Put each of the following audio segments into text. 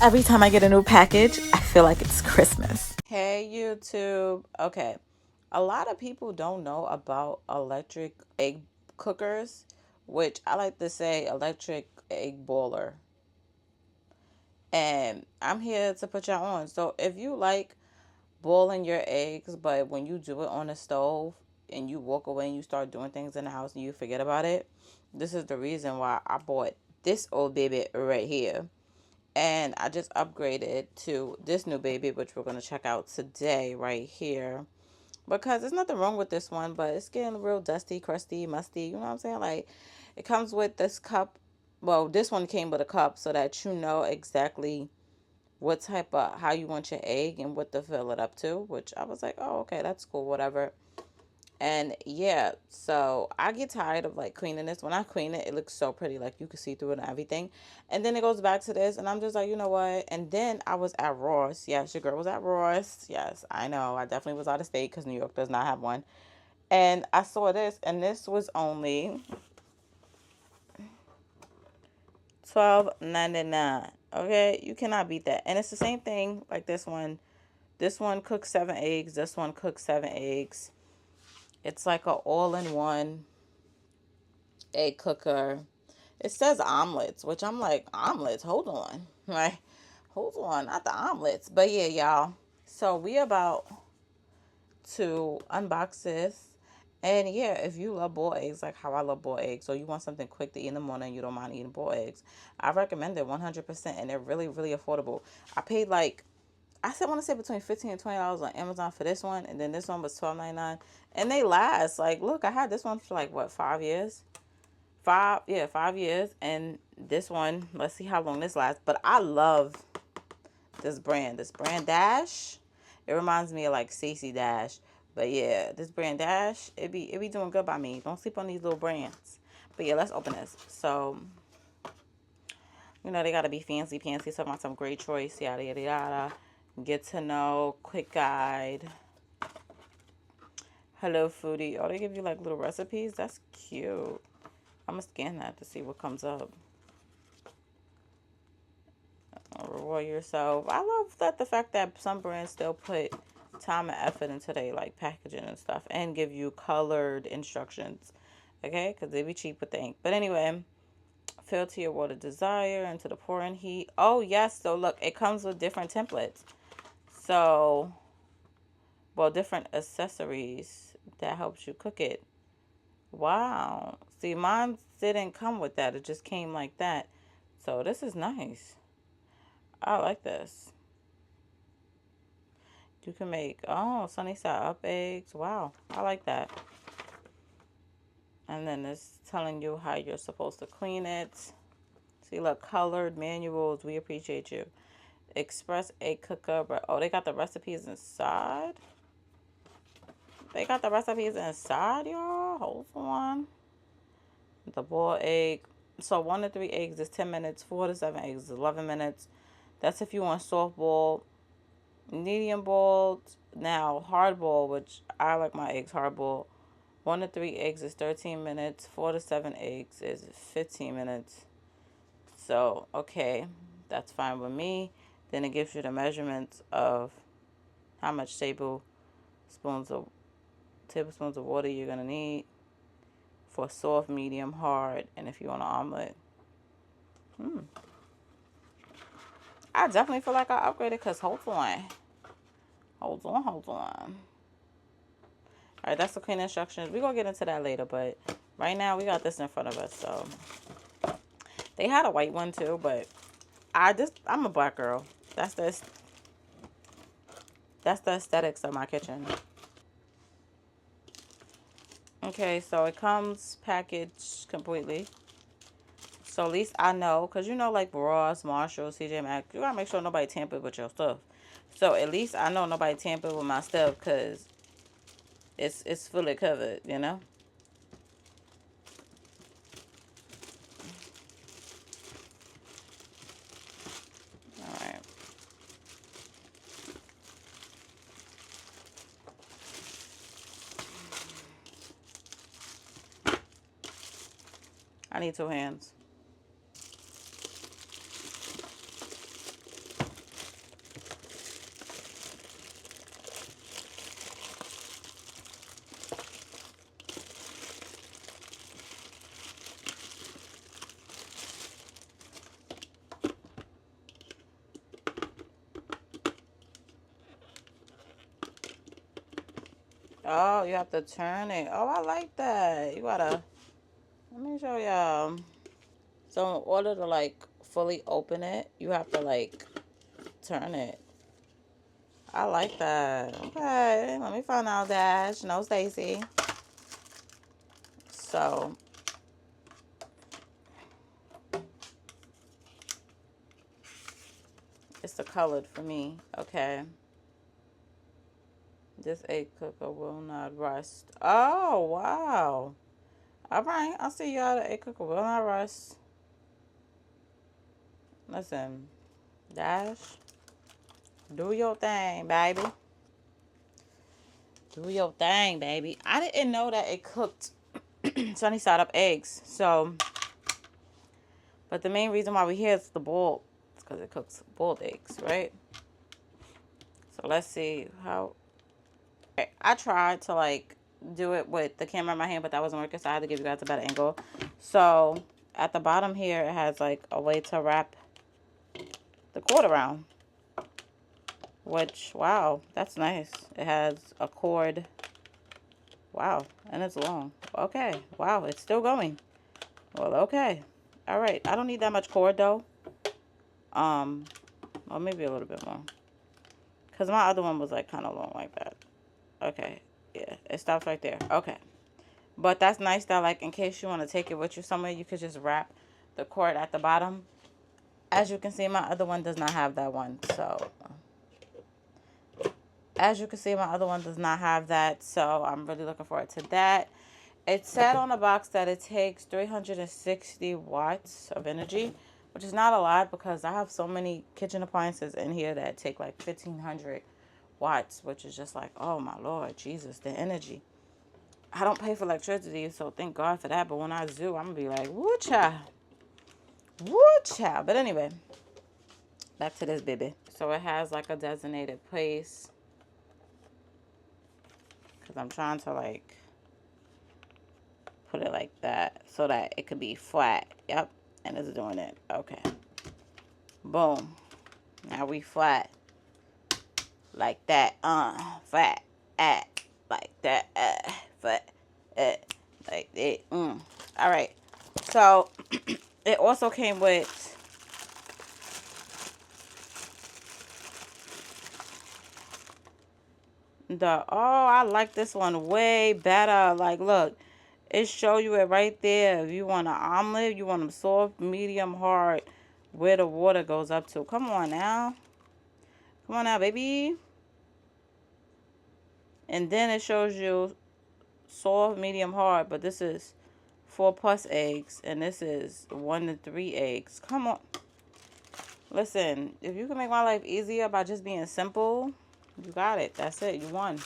Every time I get a new package, I feel like it's Christmas. Hey YouTube. Okay. A lot of people don't know about electric egg cookers, which I like to say electric egg boiler. And I'm here to put y'all on. So if you like boiling your eggs, but when you do it on the stove and you walk away and you start doing things in the house and you forget about it, this is the reason why I bought this old baby right here. And I just upgraded to this new baby, which we're going to check out today right here. Because there's nothing wrong with this one, but it's getting real dusty, crusty, musty. You know what I'm saying? Like, it comes with this cup. Well, this one came with a cup so that you know exactly what type of, how you want your egg and what to fill it up to. Which I was like, oh, okay, that's cool, whatever. And yeah, so I get tired of like cleaning this. When I clean it, it looks so pretty. Like you can see through it and everything. And then it goes back to this. And I'm just like, you know what? And then I was at Ross. Yes, your girl was at Ross. Yes, I know. I definitely was out of state because New York does not have one. And I saw this. And this was only $12.99. Okay? You cannot beat that. And it's the same thing like this one. This one cooks 7 eggs. This one cooks 7 eggs. It's like a all-in-one egg cooker. It says omelets, which I'm like, omelets? Hold on. Right? Hold on, not the omelets. But yeah, y'all. So we about to unbox this. And yeah, if you love boiled eggs like how I love boiled eggs, or you want something quick to eat in the morning, you don't mind eating boiled eggs, I recommend it 100%. And they're really, really affordable. I paid like, want to say between $15 and $20 on Amazon for this one. And then this one was $12.99. And they last. Like, look, I had this one for like, what, 5 years? 5 years. And this one, let's see how long this lasts. But I love this brand Dash. It reminds me of like Stacey Dash. But yeah, this brand Dash, it be doing good by me. Don't sleep on these little brands. But yeah, let's open this. So they gotta be fancy pantsy, talking about some great choice, yada yada yada. Get to know, quick guide. Hello foodie. Oh, they give you like little recipes. That's cute. I'm gonna scan that to see what comes up. Reward yourself. I love that the fact that some brands still put time and effort into their like packaging and stuff and give you colored instructions. Okay, because they be cheap with the ink. But anyway, fill to your water desire into the pouring heat. Oh yes, so look, it comes with different templates. So, well, different accessories that helps you cook it. Wow. See, mine didn't come with that. It just came like that. So this is nice. I like this. You can make, oh, sunny side up eggs. Wow, I like that. And then it's telling you how you're supposed to clean it. See, look, colored manuals. We appreciate you. Express egg cooker. But, oh, they got the recipes inside. They got the recipes inside, y'all. Hold on. The boiled egg. So 1 to 3 eggs is 10 minutes. 4 to 7 eggs is 11 minutes. That's if you want soft boiled. Medium boiled. Now, hard boiled, which I like my eggs hard boiled. 1 to 3 eggs is 13 minutes. 4 to 7 eggs is 15 minutes. So, okay, that's fine with me. Then it gives you the measurements of how much tablespoons of water you're gonna need for soft, medium, hard, and if you want an omelet. I definitely feel like I upgraded because hold on. All right, that's the clean instructions. We're gonna get into that later, but right now we got this in front of us. So they had a white one too, but I'm a black girl. That's the aesthetics of my kitchen. Okay, so it comes packaged completely. So at least I know, because like Ross, Marshall, CJ Maxx, you gotta make sure nobody tampered with your stuff. So at least I know nobody tampered with my stuff because it's fully covered. All right. I need two hands. Oh, you have to turn it. Oh, I like that. You gotta, let me show y'all. So in order to like fully open it, you have to like turn it. I like that. Okay, let me find out Dash. No, Stacy. So it's the colored for me. Okay. This egg cooker will not rust. Oh, wow. All right. I'll see y'all. The egg cooker will not rust. Listen, Dash, do your thing, baby. Do your thing, baby. I didn't know that it cooked sunny side up eggs. So, but the main reason why we're here is the boiled. It's because it cooks boiled eggs, right? So let's see how. I tried to like do it with the camera in my hand, but that wasn't working. So I had to give you guys a better angle. So at the bottom here, it has like a way to wrap the cord around. Which, wow, that's nice. It has a cord. Wow, and it's long. Okay, wow, it's still going. Well, okay. All right, I don't need that much cord though. Well, maybe a little bit more. Because my other one was like kind of long like that. Okay, yeah, it stops right there. Okay. But that's nice that like in case you want to take it with you somewhere, you could just wrap the cord at the bottom. As you can see, my other one does not have that one. So as you can see, my other one does not have that. So I'm really looking forward to that. It said on the box that it takes 360 watts of energy, which is not a lot because I have so many kitchen appliances in here that take like 1500 watts, which is just like, oh my Lord, Jesus, the energy. I don't pay for electricity, so thank God for that. But when I do, I'm going to be like, woo child. Woo child. But anyway, back to this baby. So it has like a designated place. Because I'm trying to like put it like that so that it could be flat. Yep. And it's doing it. Okay. Boom. Now we flat. Like that. Flat. Like that. Flat. Like that. All right. So it also came with I like this one way better. Like, look, it show you it right there. If you want an omelet, you want them soft, medium, hard, where the water goes up to. Come on now. Come on now, baby. And then it shows you soft, medium, hard, but this is 4+ eggs, and this is 1 to 3 eggs. Come on. Listen, if you can make my life easier by just being simple, you got it. That's it. You won.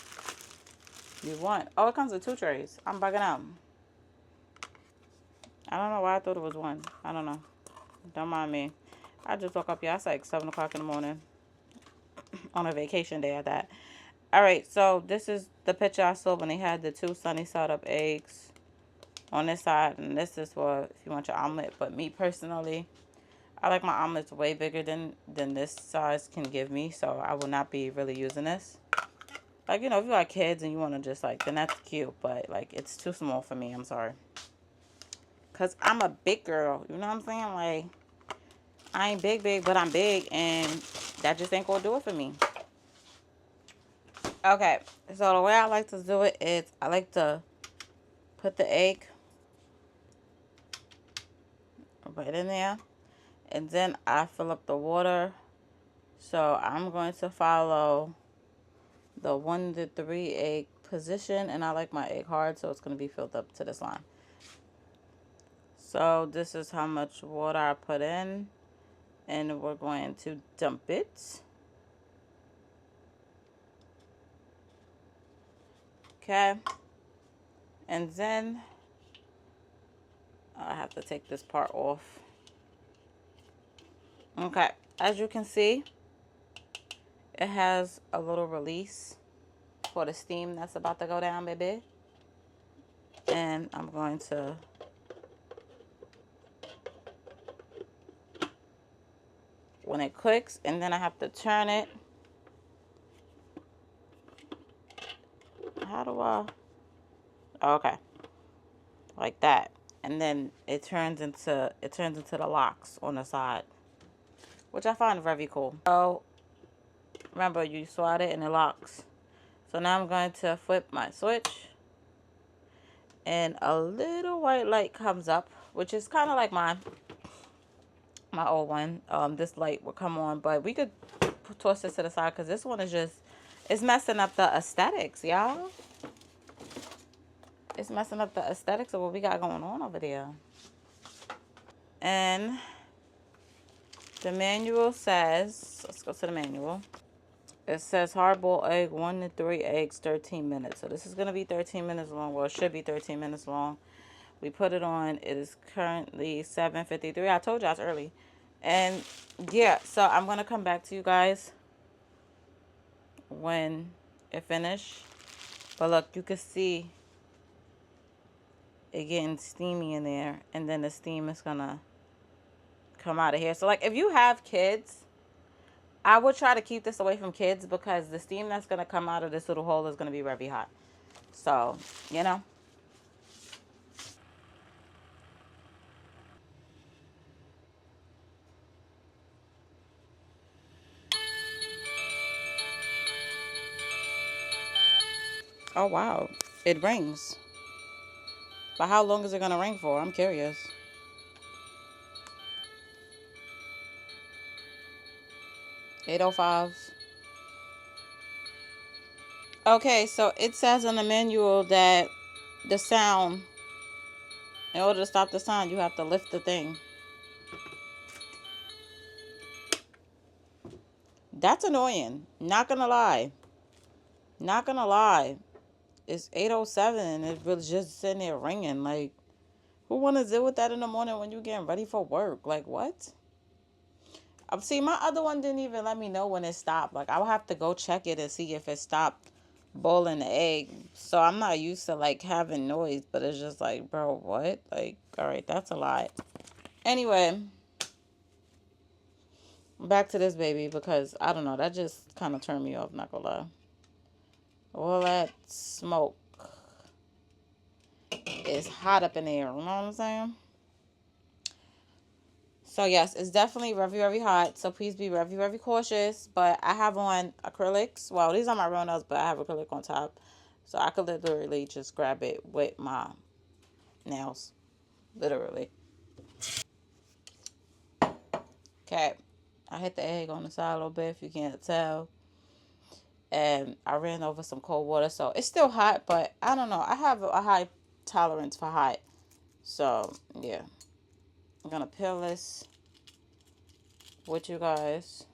You won. Oh, it comes with 2 trays. I'm bugging out. I don't know why I thought it was 1. I don't know. Don't mind me. I just woke up. Yeah, it's like 7 o'clock in the morning on a vacation day at that. All right, so this is the picture I saw when they had the 2 sunny side up eggs on this side, and this is for if you want your omelet. But me personally, I like my omelets way bigger than this size can give me, so I will not be really using this. Like, you know, if you got kids and you want to just like, then that's cute, but like it's too small for me. I'm sorry. Because I'm a big girl, you know what I'm saying? Like, I ain't big, but I'm big, and that just ain't gonna do it for me. Okay, so the way I like to do it is I like to put the egg right in there, and then I fill up the water. So I'm going to follow the 1 to 3 egg position, and I like my egg hard, so it's going to be filled up to this line. So this is how much water I put in, and we're going to dump it. Okay, and then I have to take this part off. Okay, as you can see, it has a little release for the steam that's about to go down, baby. And I'm going to when it clicks, and then I have to turn it. I How do I? Okay, like that. And then it turns into the locks on the side, which I find very cool. So remember, you swat it and it locks. So now I'm going to flip my switch, and a little white light comes up, which is kind of like my old one. This light will come on, but we could toss this to the side because this one is just, it's messing up the aesthetics, y'all. It's messing up the aesthetics of what we got going on over there. And the manual says, let's go to the manual. It says hard-boiled egg, 1 to 3 eggs, 13 minutes. So this is going to be 13 minutes long. Well, it should be 13 minutes long. We put it on. It is currently 7:53. I told y'all it's early. And yeah, so I'm going to come back to you guys when it finished. But look, you can see it getting steamy in there. And then the steam is going to come out of here. So like if you have kids, I would try to keep this away from kids because the steam that's going to come out of this little hole is going to be very hot. So, you know. Oh, wow. It rings. But how long is it going to ring for? I'm curious. 8:05. Okay, so it says in the manual that the sound, in order to stop the sound, you have to lift the thing. That's annoying. Not gonna lie. Not gonna lie. It's 8:07 and it was just sitting there ringing. Like, who wanna deal with that in the morning when you're getting ready for work? Like, what? See, my other one didn't even let me know when it stopped. Like, I would have to go check it and see if it stopped boiling the egg. So I'm not used to like having noise, but it's just like, bro, what? Like, all right, that's a lot. Anyway, back to this baby because I don't know, that just kind of turned me off, not gonna lie. All that smoke is hot up in the air, you know what I'm saying? So yes, it's definitely very, very hot. So please be very, very cautious. But I have on acrylics. Well, these are my real nails, but I have acrylic on top. So I could literally just grab it with my nails. Literally. Okay. I hit the egg on the side a little bit if you can't tell. And I ran over some cold water. So it's still hot, but I don't know. I have a high tolerance for hot. So yeah. I'm going to peel this with you guys.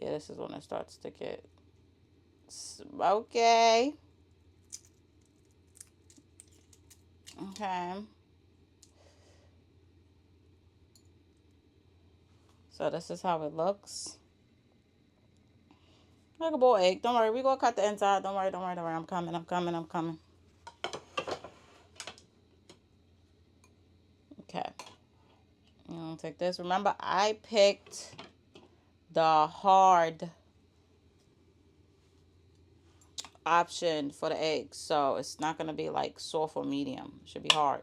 Yeah, this is when it starts to get smoky. Okay. So this is how it looks. Like a boiled egg. Don't worry, we're gonna cut the inside. Don't worry, don't worry, don't worry. I'm coming, I'm coming, I'm coming. Okay. I'm gonna take this. Remember, I picked the hard option for the eggs. So it's not gonna be like soft or medium. It should be hard.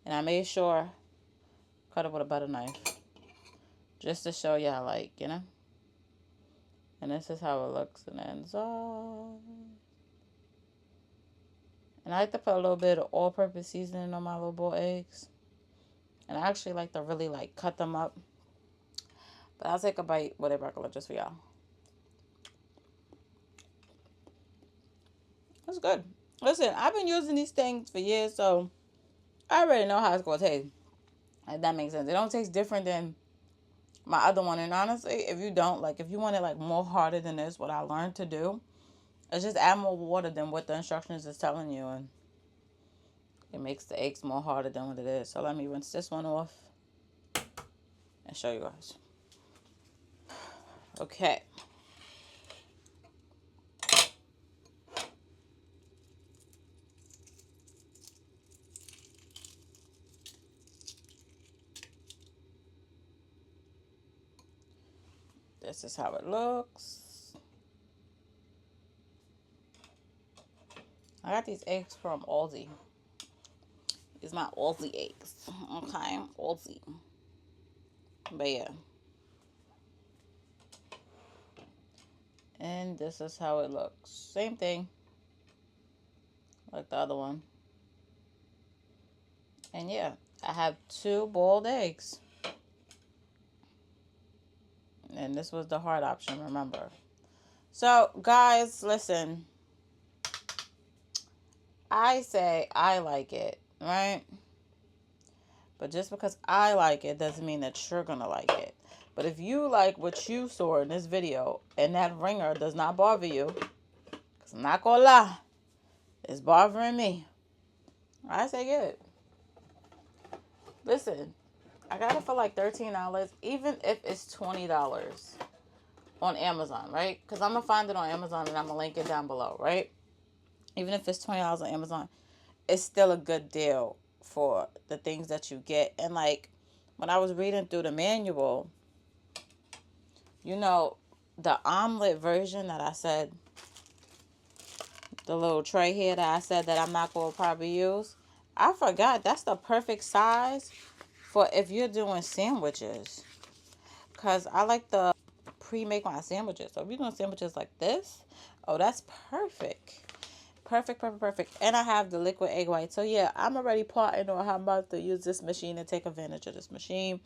And I made sure cut it with a butter knife. Just to show y'all, like, you know. And this is how it looks in the inside. And I like to put a little bit of all-purpose seasoning on my little boiled eggs. And I actually like to really, like, cut them up. But I'll take a bite with it regular just for y'all. That's good. Listen, I've been using these things for years, so I already know how it's going to taste. If that makes sense. It don't taste different than my other one. And honestly, if you don't, like, if you want it, like, more harder than this, what I learned to do is just add more water than what the instructions is telling you. And it makes the eggs more harder than what it is. So let me rinse this one off and show you guys. Okay. This is how it looks. I got these eggs from Aldi. These are my Aldi eggs. Okay, Aldi. But yeah. And this is how it looks. Same thing. Like the other one. And yeah, I have 2 boiled eggs. And this was the hard option, remember. So, guys, listen. I say I like it, right? But just because I like it doesn't mean that you're going to like it. But if you like what you saw in this video and that ringer does not bother you, because I'm not going to lie, it's bothering me, I say get it. Listen, I got it for like $13, even if it's $20 on Amazon, right? Because I'm going to find it on Amazon and I'm going to link it down below, right? Even if it's $20 on Amazon, it's still a good deal for the things that you get. And like when I was reading through the manual, you know, the omelet version that I said, the little tray here that I said that I'm not going to probably use, I forgot that's the perfect size for if you're doing sandwiches. Because I like to pre-make my sandwiches. So if you're doing sandwiches like this, oh, that's perfect. Perfect, perfect, perfect. And I have the liquid egg white. So yeah, I'm already plotting on how I'm about to use this machine and take advantage of this machine.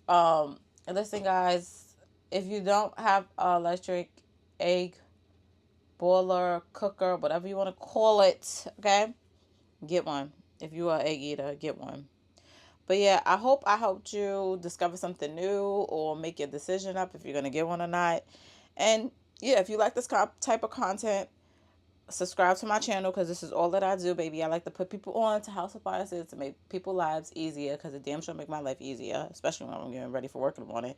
And listen, guys, if you don't have an electric egg boiler, cooker, whatever you want to call it, okay, get one. If you are an egg eater, get one. But yeah, I hope I helped you discover something new or make your decision up if you're going to get one or not. And yeah, if you like this type of content, subscribe to my channel because this is all that I do, baby. I like to put people on to house appliances to make people's lives easier because it damn sure make my life easier, especially when I'm getting ready for work in the morning.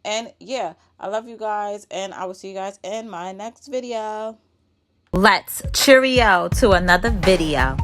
And yeah, I love you guys, and I will see you guys in my next video. Let's cheerio to another video.